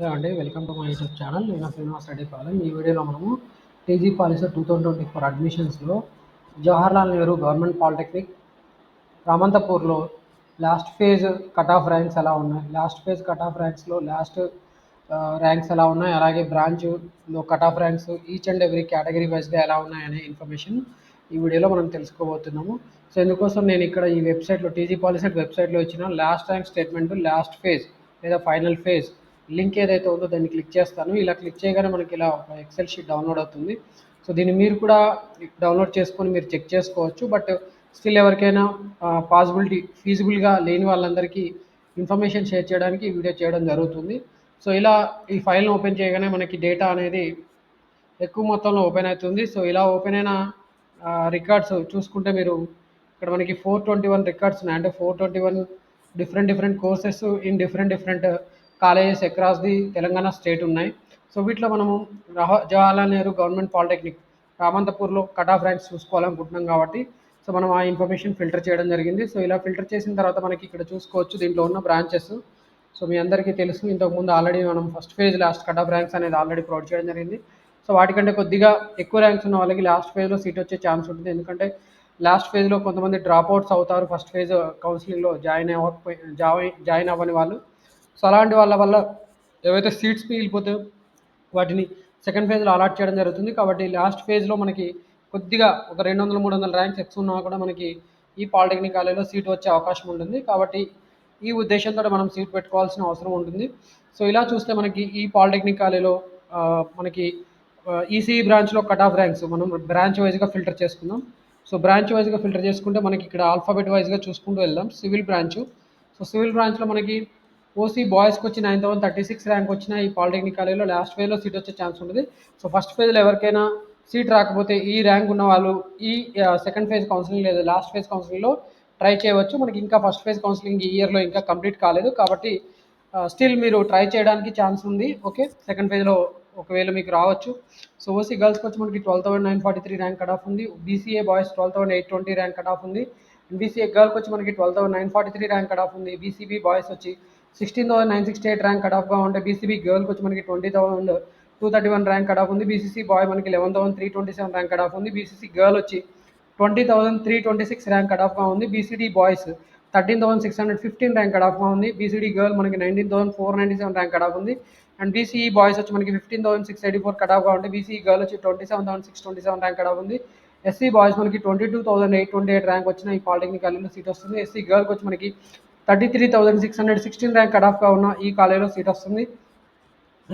Hello అండి, welcome to my YouTube channel. నేను శ్రీనివాస్ రెడ్డి పాలెం. ఈ వీడియోలో మనము టీజీ పాలిసీ 2024 అడ్మిషన్స్లో జవహర్లాల్ నెహ్రూ గవర్నమెంట్ పాలిటెక్నిక్ రామంతపూర్లో last phase cut off ranks ఎలా ఉన్నాయి, లాస్ట్ ఫేజ్ కట్ ఆఫ్ ర్యాంక్స్లో లాస్ట్ ర్యాంక్స్ ఎలా ఉన్నాయి, అలాగే బ్రాంచ్లో cut off ranks each and every category వైజ్గా ఎలా ఉన్నాయనే ఇన్ఫర్మేషన్ ఈ వీడియోలో మనం తెలుసుకోబోతున్నాము. సో ఇందుకోసం నేను ఇక్కడ ఈ వెబ్సైట్లో టీజీ పాలిసీ వెబ్సైట్లో ఇచ్చిన last rank statement last phase లేదా ఫైనల్ ఫేజ్ లింక్ ఏదైతే ఉందో దాన్ని క్లిక్ చేస్తాను. ఇలా క్లిక్ చేయగానే మనకి ఇలా ఒక ఎక్సెల్ షీట్ డౌన్లోడ్ అవుతుంది. సో దీన్ని మీరు కూడా డౌన్లోడ్ చేసుకొని మీరు చెక్ చేసుకోవచ్చు. బట్ స్టిల్ ఎవరికైనా ఫీజిబుల్గా లేని వాళ్ళందరికీ ఇన్ఫర్మేషన్ షేర్ చేయడానికి ఈ వీడియో చేయడం జరుగుతుంది. సో ఇలా ఈ ఫైల్ను ఓపెన్ చేయగానే మనకి డేటా అనేది ఎక్కువ మొత్తంలో ఓపెన్ అవుతుంది. సో ఇలా ఓపెన్ అయిన రికార్డ్స్ చూసుకుంటే మీరు ఇక్కడ మనకి 421 రికార్డ్స్ ఉన్నాయి. అంటే 421 different courses in different colleges across the Telangana state ఉన్నాయి. సో వీటిలో మనము జవహర్లాల్ నెహ్రూ గవర్నమెంట్ పాలిటెక్నిక్ రామంతపూర్లో కట్ ఆఫ్ ర్యాంక్స్ చూసుకోవాలనుకుంటున్నాం కాబట్టి సో మనం ఆ ఇన్ఫర్మేషన్ ఫిల్టర్ చేయడం జరిగింది. సో ఇలా ఫిల్టర్ చేసిన తర్వాత మనకి ఇక్కడ చూసుకోవచ్చు దీంట్లో ఉన్న బ్రాంచెస్. సో మీ అందరికీ తెలుసు, ఇంతకుముందు ఆల్రెడీ మనం first phase last cut off ranks అనేది ఆల్రెడీ ప్రొవైడ్ చేయడం జరిగింది. సో వాటికంటే కొద్దిగా ఎక్కువ ర్యాంక్స్ ఉన్న వాళ్ళకి లాస్ట్ ఫేజ్లో సీట్ వచ్చే ఛాన్స్ ఉంటుంది. ఎందుకంటే లాస్ట్ ఫేజ్లో కొంతమంది డ్రాప్అవుట్స్ అవుతారు, ఫస్ట్ ఫేజ్ కౌన్సిలింగ్లో జాయిన్ అవ్వని వాళ్ళు. సో అలాంటి వాళ్ళ వల్ల ఏవైతే సీట్స్ మిగిలిపోతాయో వాటిని సెకండ్ ఫేజ్లో అలాట్ చేయడం జరుగుతుంది. కాబట్టి లాస్ట్ ఫేజ్లో మనకి కొద్దిగా ఒక 200-300 ర్యాంక్స్ ఎక్కువ ఉన్నా కూడా మనకి ఈ పాలిటెక్నిక్ కాలేజ్లో సీట్ వచ్చే అవకాశం ఉంటుంది. కాబట్టి ఈ ఉద్దేశంతో మనం సీట్ పెట్టుకోవాల్సిన అవసరం ఉంటుంది. సో ఇలా చూస్తే మనకి ఈ పాలిటెక్నిక్ కాలేజ్లో మనకి ఈసీఈ బ్రాంచ్లో కట్ ఆఫ్ ర్యాంక్స్ మనం బ్రాంచ్ వైజ్గా ఫిల్టర్ చేసుకుందాం. సో బ్రాంచ్ వైజ్గా ఫిల్టర్ చేసుకుంటే మనకి ఇక్కడ ఆల్ఫాబెట్ వైజ్గా చూసుకుంటూ వెళ్దాం. Civil branch. సో సివిల్ బ్రాంచ్లో మనకి ఓసీ బాయ్స్కి వచ్చి 9036 ర్యాంక్ వచ్చిన ఈ పాలిటెక్నిక్ కాలేజ్లో లాస్ట్ ఫేజ్లో సీట్ వచ్చే ఛాన్స్ ఉంటుంది. సో ఫస్ట్ ఫేజ్లో ఎవరికైనా సీట్ రాకపోతే ఈ ర్యాంక్ ఉన్న వాళ్ళు ఈ సెకండ్ ఫేజ్ కౌన్సిలింగ్ లేదా లాస్ట్ ఫేజ్ కౌన్సిలింగ్లో ట్రై చేయవచ్చు. మనకి ఇంకా ఫస్ట్ ఫేజ్ కౌన్సిలింగ్ ఈ ఇయర్లో ఇంకా కంప్లీట్ కాలేదు కాబట్టి స్టిల్ మీరు ట్రై చేయడానికి ఛాన్స్ ఉంది. ఓకే, సెకండ్ ఫేజ్లో ఒకవేళ మీకు రావచ్చు. సో ఓసీ గర్ల్స్కి వచ్చి మనకి 12,943 ర్యాంక్ కట్ ఆఫ్ ఉంది. BCA boys 12,820 rank cut off ఉంది. బీసీఏ గర్ల్కి వచ్చి మనకి 12,943 ర్యాంక్ కట్ ఆఫ్ ఉంది. బీసీబీ బాయ్స్ వచ్చి 16,968 ర్యాంక్ కట్ ఆఫ్గా ఉంటే బీసీబీ గర్ల్కి వచ్చి మనకి 20,231 ర్యాంక్ కట్ ఆఫ్ ఉంది. బీసీసీ బాయ్ మనకి 11,327 ర్యాంక్ కట్ ఆఫ్ ఉంది. బీసీసీ గర్ల్ వచ్చి 20,326 ర్యాంక్ కట్ ఆఫ్గా ఉంది. బీసీడీ బాయ్స్ 13,615 ర్యాంక్ కట్ ఆఫ్గా ఉంది. బీసీడీ గర్ల్ మనకి 19,497 ర్యాంక్ కట్ ఆఫ్ ఉంది. అండ్ బీసీఈ బాయ్స్ వచ్చి మనకి 15,684 కట్ ఆఫ్గా ఉంటే బీసీఈ గర్ల్ వచ్చి 27,627 ర్యాంక్ కట్ ఆఫ్ ఉంది. ఎస్సీ బాయ్స్ మనకి 22,828 ర్యాంక్ వచ్చిన ఈ పాలిటెక్నిక్ కాలేజ్లో సీట్ వస్తుంది. ఎస్సీ గర్ల్కి వచ్చి మనకి 33,616 ర్యాంక్ కట్ ఆఫ్గా ఉన్న ఈ కాలేజ్లో సీట్ వస్తుంది.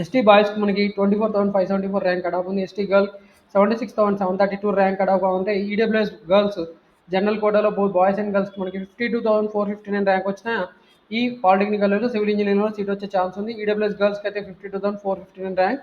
ఎస్టీ బాయ్స్కి మనకి 24,574 ర్యాంక్ కట్ ఆఫ్ ఉంది. ఎస్టీ గర్ల్ 76,732 ర్యాంక్ కట్ ఆఫ్గా ఉంటే ఈడబ్ల్యూఎస్ గర్ల్స్ జనరల్ కోటాలో బాయ్స్ అండ్ గర్ల్స్కి మనకి 52,459 ర్యాంక్ వచ్చిన ఈ పాలిటెక్నిక్ కాలేజ్లో సివిల్ ఇంజనీరింగ్లో సీట్ వచ్చే ఛాన్స్ ఉంది. ఈడబ్ల్యూఎస్ గర్ల్స్కి అయితే 52,459 ర్యాంక్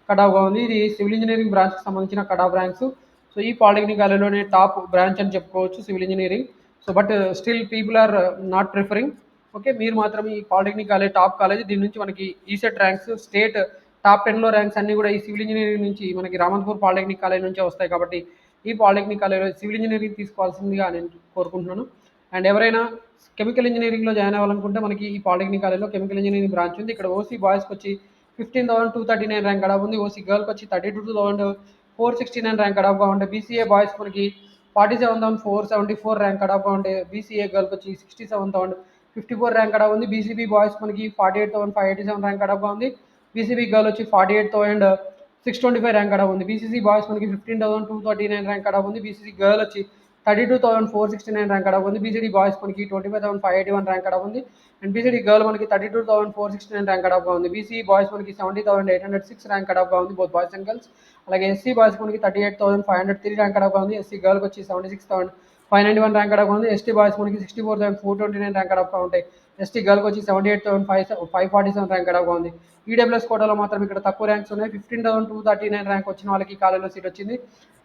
కట్ ఆఫ్గా ఉంది. ఇది సివిల్ ఇంజనీరింగ్ బ్రాంచ్కి సంబంధించిన కట్ ఆఫ్ ర్యాంక్స్. సో ఈ పాలిటెక్నిక్ కాలేజ్లోనే టాప్ బ్రాంచ్ అని చెప్పుకోవచ్చు civil engineering. So but still people are not preferring. Okay, మీరు మాత్రం ఈ పాలిటెక్నిక్ కాలేజ్ టాప్ కాలేజ్, దీని నుంచి మనకి ఈసెట్ ర్యాంక్స్ స్టేట్ టాప్ 10లో ర్యాంక్స్ అన్నీ కూడా ఈ సివిల్ ఇంజనీరింగ్ నుంచి మనకి రామంతపూర్ పాలిటెక్నిక్ కాలేజ్ నుంచే వస్తాయి. కాబట్టి ఈ పాలిటెక్నిక్ కాలేజ్లో సివిల్ ఇంజనీరింగ్ తీసుకోవాల్సిందిగా నేను కోరుకుంటున్నాను. అండ్ ఎవరైనా కెమికల్ ఇంజనీరింగ్లో జాయిన్ అవ్వాలనుకుంటే మనకి ఈ పాలిటెక్నిక్ కాలేజ్లో కెమికల్ ఇంజనీరింగ్ బ్రాంచ్ ఉంది. ఇక్కడ ఓసీ బాయ్స్కి వచ్చి 15,239 ర్యాంక్ కట్ ఆఫ్ ఉంది. ఓసీ గర్ల్కి వచ్చి 32,469 ర్యాంక్ కట్ ఆఫ్గా ఉంటే బీసీఏ బాయ్స్ మనకి 47,474 ర్యాంక్ కట్ ఆఫ్గా ఉంటే బీసీఏ గర్ల్కి వచ్చి 67,054 ర్యాంక్ కట్ ఆఫ్ ఉంది. బీసీబీ బాయ్స్ మనకి 48,587 ర్యాంక్ కట్ ఆఫ్గా ఉంది. బీసీబీ గర్ల్ వచ్చి 48,625 ర్యాంక్ కట్ ఆఫ్ ఉంది. బీసీసీ బాయ్స్ మనకి 15,239 ర్యాంక్ కట్ ఆఫ్ ఉంది. బీసీసీ గర్ల్ వచ్చి 32,469 ర్యాంక్ కట్ ఆఫ్ ఉంది. బీసీడీ బాయ్స్ మనకి 25,581 ర్యాంక్ కట్ ఆఫ్ ఉంది. అండ్ బీసీడీ గర్ల్ మనకి 32,469 ర్యాంక్ కట్ ఆఫ్గా ఉంది. బీసీ బాయ్స్ మనకి 70,806 ర్యాంక్ కట్ ఆఫ్గా ఉంది బోత్ బాయ్స్ అండ్ గర్ల్స్. అలాగే ఎస్సీ బాయ్స్ మనకి 38,503 ర్యాంక్ కట్ ఆఫ్గా ఉంది. ఎస్సీ గర్ల్కి వచ్చి 76,591 ర్యాంక్ కట్ ఆఫ్ ఉంది. ఎస్టీ బాయ్స్ మనకి 64,429 ర్యాంక్ కట్ ఆఫ్గా ఉంటాయి. ఎస్టీ గర్ల్కి వచ్చి 78,547 ర్యాంక్ కట్ ఆఫ్గా ఉంది. ఈడబ్ల్యూఎస్ కోటాలో మాత్రం ఇక్కడ తక్కువ ర్యాంక్స్ ఉన్నాయి. 15,239 ర్యాంక్ వచ్చిన వాళ్ళకి కాలేజ్లో సీట్ వచ్చింది.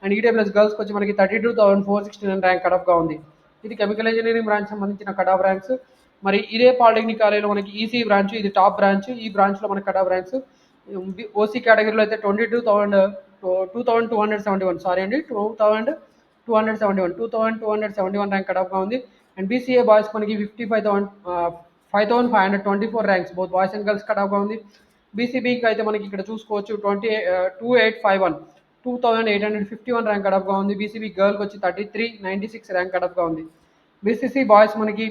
అండ్ ఈడబ్ల్యూఎస్ గర్ల్స్కి వచ్చి మనకి 32,469 ర్యాంక్ కట్ ఆఫ్గా ఉంది. ఇది కెమికల్ ఇంజనీరింగ్ బ్రాంచ్ సంబంధించిన కట్ ఆఫ్ ర్యాంక్స్. మరి ఇదే పాలిటెక్నిక్ కాలేజ్లో మనకి ఈసీ బ్రాంచ్, ఇది టాప్ బ్రాంచ్. ఈ బ్రాంచ్లో మనకి కట్ ఆఫ్ ర్యాంక్స్ ఓసీ కేటగిరీలో అయితే 2271 ర్యాంక్ కట్ ఆఫ్గా ఉంది. అండ్ బీసీఏ బాయ్స్ మనకి 5,524 ranks both boys and girls cut ఆఫ్గా ఉంది. బీసీబీకి అయితే మనకి ఇక్కడ చూసుకోవచ్చు 2851 2851 ర్యాంక్ కడప్గా ఉంది. బీసీబీ గర్ల్కి వచ్చి 3396 ర్యాంక్ కడప్గా ఉంది. బీసీసీ బాయ్స్ మనకి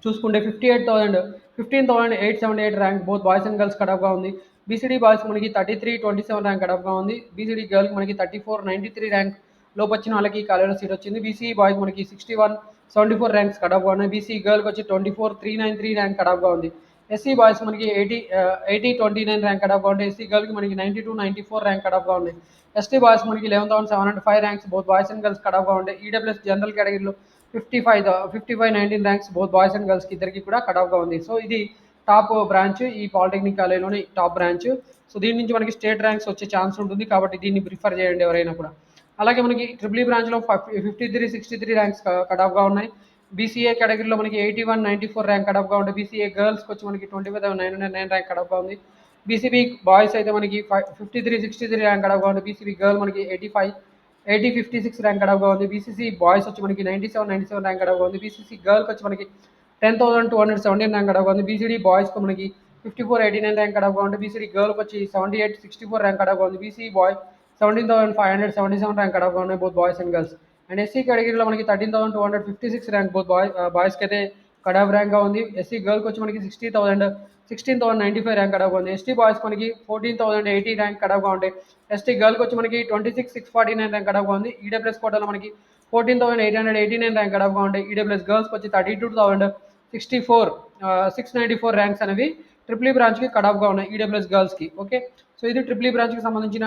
చూసుకుంటే 15,878 rank both boys and girls కడప్గా ఉంది. బీసీడీ బాయ్స్ మనకి 3327 ర్యాంక్ కడప్గా ఉంది. బీసీడీ గర్ల్కి మనకి 3493 ర్యాంక్ లోపు వచ్చిన వాళ్ళకి కాలేజీలో సీట్ వచ్చింది. బీసీఈ బాయ్స్ మనకి 6174 ర్యాంక్స్ కడప్గా ఉన్నాయి. బీసీ గర్ల్కి వచ్చి 24393 ర్యాంక్ కడప్గా ఉంది. ఎస్సీ బాయ్స్ మనకి 8029 ర్యాంక్ కడప్గా ఉంది. ఎస్సీ గర్ల్కి మనకి 9294 ర్యాంక్ కడప్గా ఉంది. ఎస్టీ బాయ్స్ మనకి 11,705 ranks both boys and girls కడప్గా ఉంటాయి. ఈడబ్ల్యూఎస్ జనరల్ కేటగిరీలో 5519 ర్యాంక్స్ బోత్ బాయ్స్ అండ్ గర్ల్స్కి ఇద్దరికి కూడా కటాఫ్గా ఉంది. సో ఇది టాప్ బ్రాంచ్, ఈ పాలిటెక్నిక్ కాలేజ్లోని టాప్ బ్రాంచ్. సో దీని నుంచి మనకి స్టేట్ ర్యాంక్స్ వచ్చే ఛాన్స్ ఉంటుంది, కాబట్టి దీన్ని ప్రిఫర్ చేయండి ఎవరైనా కూడా. అలాగే మనకి ట్రిపుల్ బ్రాంచ్లో 5363 ర్యాంక్స్ కటాఫ్గా ఉన్నాయి. బీసీఏ కేటగిరీలో మనకి 8194 ర్యాంక్ కటాఫ్గా ఉంటాయి. బీసీఏ గర్ల్స్కి వచ్చి మనకి 25,909 ర్యాంక్ కటాఫ్గా ఉంది. బీసీబీ బాయ్స్ అయితే మనకి 5363 ర్యాంక్ కటాఫ్గా ఉంది. బీసీబీ గర్ల్ మనకి 8056 ర్యాంక్ కడప్గా ఉంది. బీసీసీ బాయ్స్ వచ్చి మనకి 97 ర్యాంక్ కడప్గా ఉంది. బీసీసీ గర్ల్కి వచ్చి మనకి 10,217 ర్యాంక్ కడప్గా ఉంది. బీసీడీ బాయ్స్కి మనకి 5489 ర్యాంక్ కడప్గా ఉంది. బీసీడీ గర్ల్కి వచ్చి 7864 ర్యాంక్ కడప్గా ఉంది. బీసీ బాయ్ 17,577 ర్యాంక్ కడప్గా ఉన్నాయి both boys and girls. And SC కేటగిరీలో మనకి 13,256 ర్యాంక్ బోత్ బాయ్స్కి అయితే కడప్ ర్యాంక్గా ఉంది. ఎస్సీ గర్ల్కి వచ్చి మనకి 16,95 ర్యాంక్ కడప్గా ఉంది. ఎస్టీ బాయ్స్ మనకి 14,080 ర్యాంక్ కడప్గా ఉంటాయి. ఎస్టీ గర్ల్కి వచ్చి మనకి 26,649 ర్యాంక్ కడప్గా ఉంది. ఈడబ్ల్యూఎస్ కోటాలో మనకి 14,889 ర్యాంక్ కడప్గా ఉంటాయి. ఈడబ్ల్యూఎస్ గర్ల్స్కి వచ్చి 32,694 ర్యాంక్స్ అనేవి ట్రిపుల్ బ్రాంచ్కి కడప్గా ఉన్నాయి ఈడబ్ల్యూఎస్ గర్ల్స్కి. ఓకే, సో ఇది ట్రిపుల్ బ్రాంచ్కి సంబంధించిన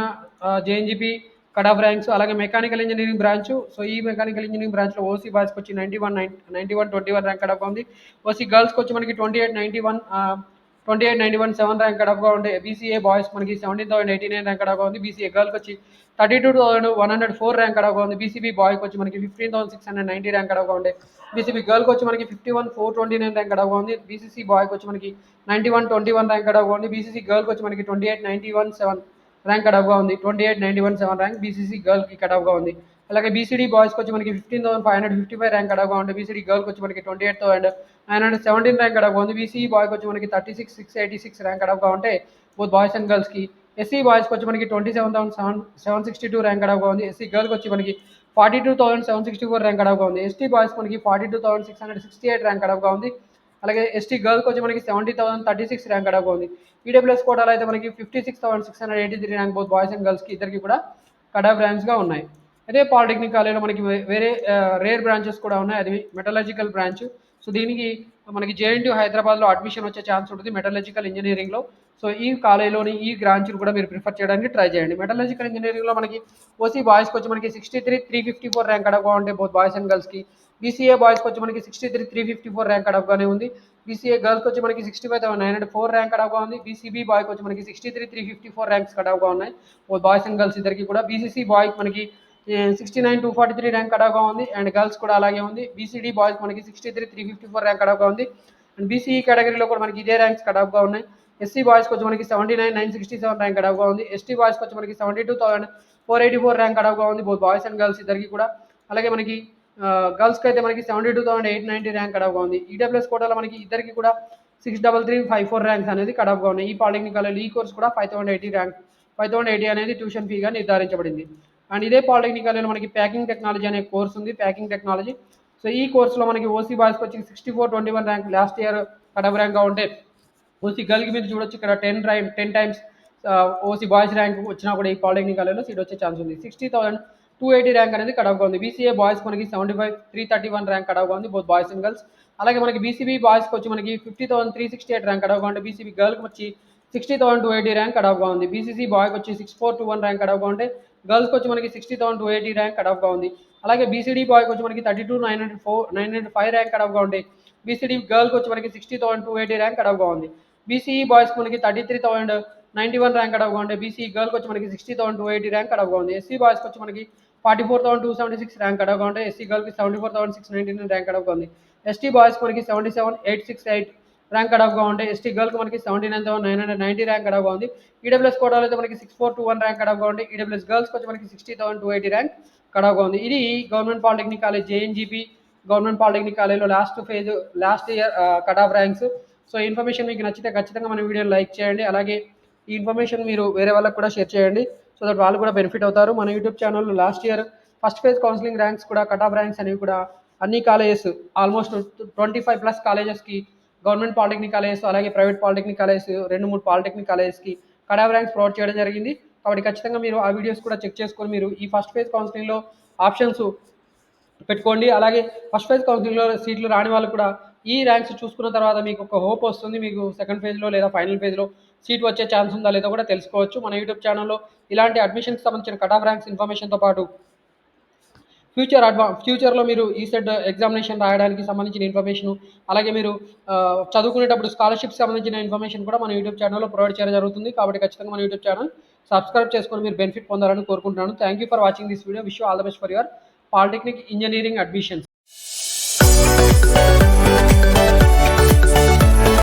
జేఎన్జీపీ కటాఫ్ ర్యాంక్స్. అలాగే మెకానికల్ ఇంజనీరింగ్ బ్రాంచ్. సో ఈ మెకానికల్ ఇంజనీరింగ్ బ్రాంచ్లో ఓసీ బాయ్స్కి వచ్చి 9121 ర్యాంక్ కడప్గా ఉంది. ఓసీ గర్ల్స్కి వచ్చి మనకి 2891 ర్యాంక్ కడప్గా ఉండే. బీసీఏ బాయ్స్ మనకి 17,089 ర్యాంక్ కడప్గా ఉంది. బీసీఏ గర్ల్కి వచ్చి 32,104 ర్యాంక్ కడప్గా ఉంది. బీసీబీ బాయ్కి వచ్చి మనకి 15,690 ర్యాంక్ కడప్గా ఉండే. బీసీబీ గర్ల్కి వచ్చి మనకి 51,429 ర్యాంక్ కడప్గా ఉంది. బీసీసీ బాయ్కి వచ్చి మనకి 9121 ర్యాంక్ కడప్గా ఉంది. బీసీసీ గర్ల్కి వచ్చి మనకి 28,917 ర్యాంక్ కడప్గా ఉంది. 28,917 ర్యాంక్ బీసీసీ గర్ల్కి కడప్గా ఉంది. అలాగే బీసీడీ బాయ్స్కి వచ్చి మనకి 15,555 ర్యాంక్ కడప్గా ఉంది. బీసీడీ గర్ల్కి వచ్చి మనకి 28,917 ర్యాంక్ కడప్గా ఉంది. బీసీఈ బాయ్కి వచ్చి మనకి 36,686 ర్యాంక్ కడప్గా ఉంటే బోత్ బాయ్స్ అండ్ గర్ల్స్కి. ఎస్సీ బాయ్స్కి వచ్చి మనకి 27,762 ర్యాంక్ కడప్గా ఉంది. ఎస్సీ గర్ల్కి వచ్చి మనకి 42,764 ర్యాంక్ కడప్గా ఉంది. ఎస్టీ బాయ్స్ మనకి 42,668 ర్యాంక్ కడప్గా ఉంది. అలాగే ఎస్టీ గర్ల్కి వచ్చి మనకి 70,036 ర్యాంక్ కడప్గా ఉంది. ఈడబ్ల్యూఎస్ కోటాలో అయితే మనకి 56,683 ర్యాంక్ బోత్ బాయ్స్ అండ్ గర్ల్స్కి ఇద్దరికి కూడా కటాఫ్ ర్యాంక్స్గా ఉన్నాయి. అదే పాలిటెక్నిక్ కాలేజ్లో మనకి వేరే రేర్ బ్రాంచెస్ కూడా ఉన్నాయి. అది మెటలజికల్ బ్రాంచ్. సో దీనికి మనకి జేఎన్టీయూ హైదరాబాద్లో అడ్మిషన్ వచ్చే ఛాన్స్ ఉంటుంది మెటలజికల్ ఇంజనీరింగ్లో. సో ఈ కాలేజ్లోని ఈ బ్రాంచ్ని కూడా మీరు ప్రిఫర్ చేయడానికి ట్రై చేయండి. మెటలజికల్ ఇంజనీరింగ్లో మనకి ఓసీ బాయ్స్కి వచ్చి మనకి 63,354 ర్యాంక్ కడప్గా ఉంటాయి బోత్ బాయ్స్ అండ్ గర్ల్స్కి. బీసీఏ బాయ్స్కి వచ్చి మనకి 63,354 ర్యాంక్ కడప్గానే ఉంది. బీసీఏ గర్ల్స్కి వచ్చి మనకి 65,904 ర్యాంక్ కడప్గా ఉంది. బీసీబీ బాయ్కి వచ్చి మనకి 63,354 ర్యాంక్స్ కడప్గా ఉన్నాయి బోత్ బాయ్స్ అండ్ గర్ల్స్ ఇద్దరికి కూడా. బీసీసీ బాయ్కి మనకి 69,243 ర్యాంక్ కడప్గా ఉంది. అండ్ గర్ల్స్ కూడా అలాగే ఉంది. బీసీడీ బాయ్స్ మనకి 63,354 ర్యాంక్ కడప్గా ఉంది. అండ్ బీసీఈ కేటగిరీలో కూడా మనకి ఇదే ర్యాంక్స్ కడప్గా ఉన్నాయి. ఎస్సీ బాయ్స్కి వచ్చి మనకి 79,967 ర్యాంక్ కడప్గా ఉంది. ఎస్టీ బాయ్స్కి వచ్చి మనకి 72,484 ర్యాంక్ కడప్గా ఉంది బోత్ బాయ్స్ అండ్ గర్ల్స్ ఇద్దరికి కూడా. అలాగే మనకి గర్ల్స్కి అయితే మనకి 72,890 ర్యాంక్ కడప్గా ఉంది. ఈడబ్ల్యూఎస్ కోటాలో మనకి ఇద్దరికి కూడా 63354 ర్యాంక్స్ అనేది కడప్గా ఉన్నాయి. ఈ పాలిటెక్నిక్ కాలేజ్ ఈ కోర్స్ కూడా 5,080 అనేది ట్యూషన్ ఫీగా నిర్ధారించబడింది. అండ్ ఇదే పాలిటెక్నిక్ కాలేజ్లో మనకి ప్యాకింగ్ టెక్నాలజీ అనే కోర్స్ ఉంది, ప్యాకింగ్ టెక్నాలజీ. సో ఈ కోర్సులో మనకి ఓసీ బాయ్స్కి వచ్చి 6421 ర్యాంక్ లాస్ట్ ఇయర్ కడప్ ర్యాంక్గా ఉంటే, ఓసీ గర్ల్కి మీరు చూడొచ్చు ఇక్కడ 10 టైమ్స్ ఓసీ బాయ్స్ ర్యాంక్ వచ్చినా కూడా ఈ పాలిటెక్నిక్ కాలేజ్లో సీట్ వచ్చే ఛాన్స్ ఉంది. 60,280 ర్యాంక్ అనేది కడప్గా ఉంది. బీసీఏ బాయ్స్ మనకి 75,331 ర్యాంక్ కడప్గా ఉంది బోత్ బాయ్స్ అండ్ గర్ల్స్. అలాగే మనకి బీసీబీ బాయ్స్కి వచ్చి మనకి 50,368 ర్యాంక్ కడప్గా ఉంది. బీసీబీ గర్ల్కి వచ్చి 60,280 ర్యాంక్ కడప్గా ఉంది. బీసీసీ బాయ్కి వచ్చి 6421 ర్యాంక్ కడప్గా ఉంటే, గర్ల్స్కి వచ్చి మనకి 60,280 ర్యాంక్ కడప్గా ఉంది. అలాగే బీసీడీ బాయ్కి వచ్చి మనకి 32,905 ర్యాంక్ కడప్గా ఉంటాయి. బీసీడీ గర్ల్కి వచ్చి మనకి 60,280 ర్యాంక్ కడప్గా ఉంది. బీసీఈ బాయ్స్కి మనకి 33,091 ర్యాంక్ కడప్గా ఉంటాయి. బీసీఈ గర్ల్కి వచ్చి మనకి 60,280 ర్యాంక్ కడప్గా ఉంది. ఎస్సీ బాయ్స్కి వచ్చి మనకి 44,276 ర్యాంక్ కడప్గా ఉంటాయి. ఎస్సీ గర్ల్కి 74,699 ర్యాంక్ కడప్గా ఉంది. ఎస్టీ బాయ్స్కి మనకి 77,868 ర్యాంక్ కడప్గా ఉంటాయి. ఎస్టీ గర్ల్కి మనకి 79,990 ర్యాంక్ కడప్గా ఉంది. ఈడబ్ల్యూఎస్ కోటాలో అయితే మనకి 6421 ర్యాంక్ కడప్గా ఉంటాయి. ఈడబ్ల్యూఎస్ గర్ల్స్కి వచ్చి మనకి 60,280 ర్యాంక్ కడప్గా ఉంది. ఇది government polytechnic college JNGP government polytechnic కాలేజ్లో last year cut off ranks. So information మీకు నచ్చితే ఖచ్చితంగా మన వీడియోని లైక్ చేయండి. అలాగే ఈ ఇన్ఫర్మేషన్ మీరు వేరే వాళ్ళకి కూడా షేర్ చేయండి. సో దట్ వాళ్ళు కూడా బెనిఫిట్ అవుతారు. మన యూట్యూబ్ ఛానల్లో last year first phase counselling ranks కూడా కట్ ఆఫ్ ర్యాంక్స్ అనేవి కూడా అన్ని కాలేజెస్ ఆల్మోస్ట్ 25+ కాలేజెస్కి, గవర్నమెంట్ పాలిటెక్నిక్ కాలేజెస్ అలాగే ప్రైవేట్ పాలిటెక్నిక్ కాలేజెస్ 2-3 పాలిటెక్నిక్ కాలేజెస్కి కట్ ఆఫ్ ర్యాంక్స్ ప్రొవైడ్ చేయడం జరిగింది. కాబట్టి ఖచ్చితంగా మీరు ఆ వీడియోస్ కూడా చెక్ చేసుకొని మీరు ఈ ఫస్ట్ ఫేజ్ కౌన్సిలింగ్లో ఆప్షన్స్ పెట్టుకోండి. అలాగే ఫస్ట్ ఫేజ్ కౌన్సిలింగ్లో సీట్లు రాని వాళ్ళు కూడా ఈ ర్యాంక్స్ చూసుకున్న తర్వాత మీకు ఒక హోప్ వస్తుంది. మీకు సెకండ్ ఫేజ్లో లేదా ఫైనల్ ఫేజ్లో సీట్ వచ్చే ఛాన్స్ ఉందా లేదో కూడా తెలుసుకోవచ్చు. మన యూట్యూబ్ ఛానల్లో ఇలాంటి అడ్మిషన్కి సంబంధించిన కట్ ఆఫ్ ర్యాంక్స్ ఇన్ఫర్మేషన్తో పాటు ఫ్యూచర్లో మీరు ఈసెట్ ఎగ్జామినేషన్ రాయడానికి సంబంధించిన ఇన్ఫర్మేషన్, అలాగే మీరు చదువుకునేటప్పుడు స్కాలర్షిప్కి సంబంధించిన ఇన్ఫర్మేషన్ కూడా మన యూట్యూబ్ ఛానల్లో ప్రొవైడ్ చేయడం జరుగుతుంది. కాబట్టి ఖచ్చితంగా మన యూట్యూబ్ ఛానల్ సబ్స్క్రైబ్ చేసుకొని మీరు బెనిఫిట్ పొందాలని కోరుకుంటున్నాను. Thank you for watching this video. Wish you all the best for your polytechnic engineering admissions.